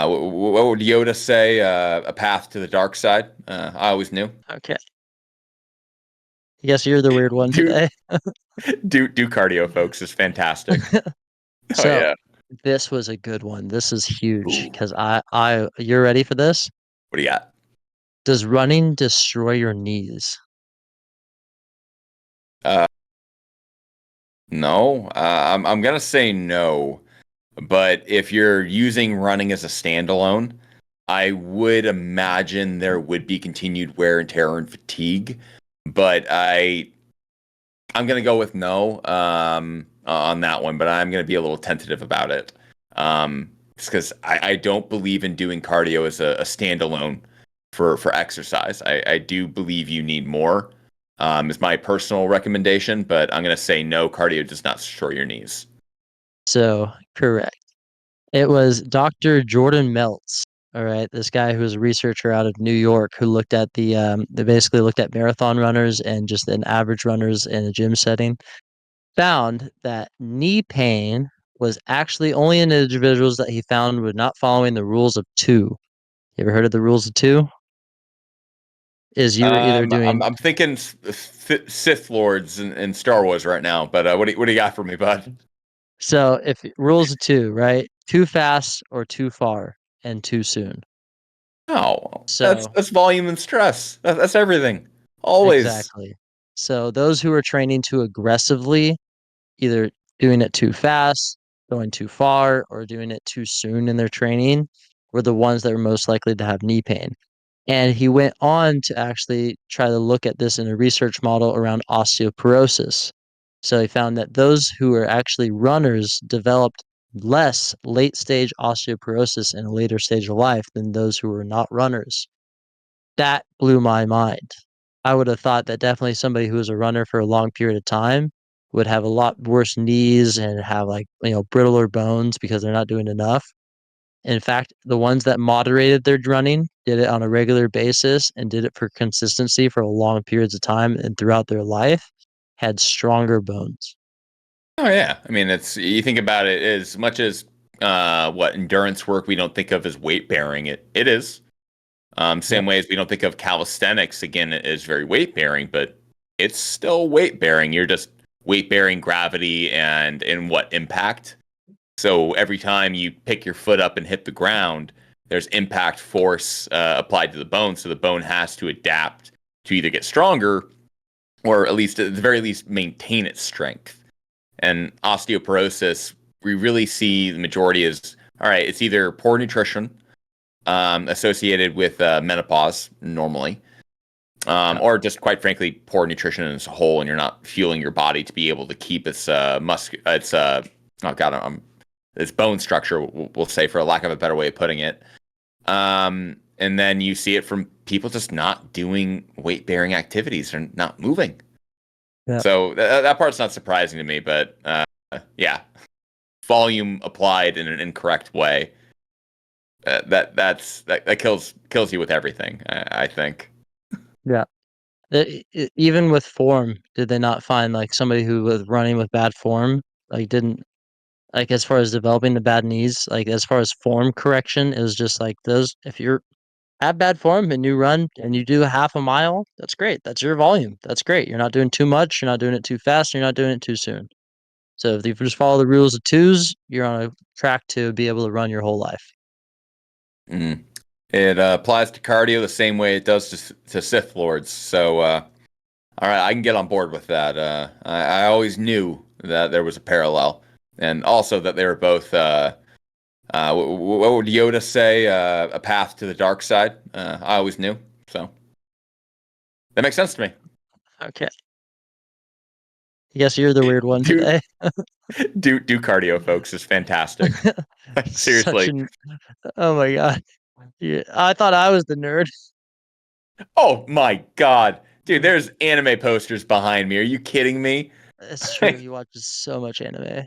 What would Yoda say? A path to the dark side. I always knew. Okay. I guess you're the weird one Do today. do cardio, folks. It's fantastic. Oh So yeah. this was a good one. This is huge Ooh. because you're ready for this? What do you got? Does running destroy your knees? Uh, no. I'm gonna say no. But if you're using running as a standalone, I would imagine there would be continued wear and tear and fatigue. But I'm gonna go with no on that one. But I'm gonna be a little tentative about it. Just because I don't believe in doing cardio as a standalone for exercise. I do believe you need more. Is my personal recommendation, but I'm gonna say no. Cardio does not destroy your knees. So correct. It was Dr. Jordan Meltz. All right, this guy who was a researcher out of New York who looked at they basically looked at marathon runners and just an average runners in a gym setting, found that knee pain was actually only in individuals that he found were not following the rules of two. You ever heard of the rules of two? Is you were either doing I'm thinking Sith Lords in Star Wars right now, but what do you got for me, bud? so if rules of two, right? Too fast or too far and too soon. Oh, So that's volume and stress. That's everything. Always. exactly. So those who are training too aggressively, either doing it too fast, going too far, or doing it too soon in their training, were the ones that were most likely to have knee pain. And he went on to actually try to look at this in a research model around osteoporosis. So he found that those who are actually runners developed less late stage osteoporosis in a later stage of life than those who were not runners. That blew my mind. I would have thought that definitely somebody who was a runner for a long period of time would have a lot worse knees and have like, brittler bones because they're not doing enough. In fact, the ones that moderated their running did it on a regular basis and did it for consistency for long periods of time and throughout their life had stronger bones. Oh yeah. I mean, it's you think about it as much as what endurance work we don't think of as weight bearing. It is. Yep. Same way as we don't think of calisthenics again as very weight bearing, but it's still weight bearing. You're just weight bearing gravity and in what impact. So every time you pick your foot up and hit the ground, there's impact force applied to the bone. So the bone has to adapt to either get stronger or at least at the very least maintain its strength. And osteoporosis, we really see the majority is all right. It's either poor nutrition associated with menopause normally, Yep. or just quite frankly poor nutrition as a whole, and you're not fueling your body to be able to keep its oh god, its bone structure, we'll say, for a lack of a better way of putting it. And then you see it from people just not doing weight bearing activities or not moving. Yep. So that part's not surprising to me, but yeah, volume applied in an incorrect way. That kills you with everything. I think. Yeah. Even with form, did they not find like somebody who was running with bad form, like didn't like as far as developing the bad knees, like as far as form correction, it was just like those if you're have bad form and you run and you do half a mile, that's great. That's your volume. That's great. You're not doing too much, you're not doing it too fast, you're not doing it too soon. So if you just follow the rules of twos, you're on a track to be able to run your whole life. Mm. It applies to cardio the same way it does to Sith Lords. So, all right, I can get on board with that. I always knew that there was a parallel, and also that they were both. What would Yoda say? A path to the dark side. I always knew. So that makes sense to me. Okay. I guess you're the weird one Do today. do cardio, folks. It's fantastic. Like, Such seriously. an oh my god. Yeah, I thought I was the nerd. Oh my God, dude! There's anime posters behind me. Are you kidding me? It's true. He watches so much anime.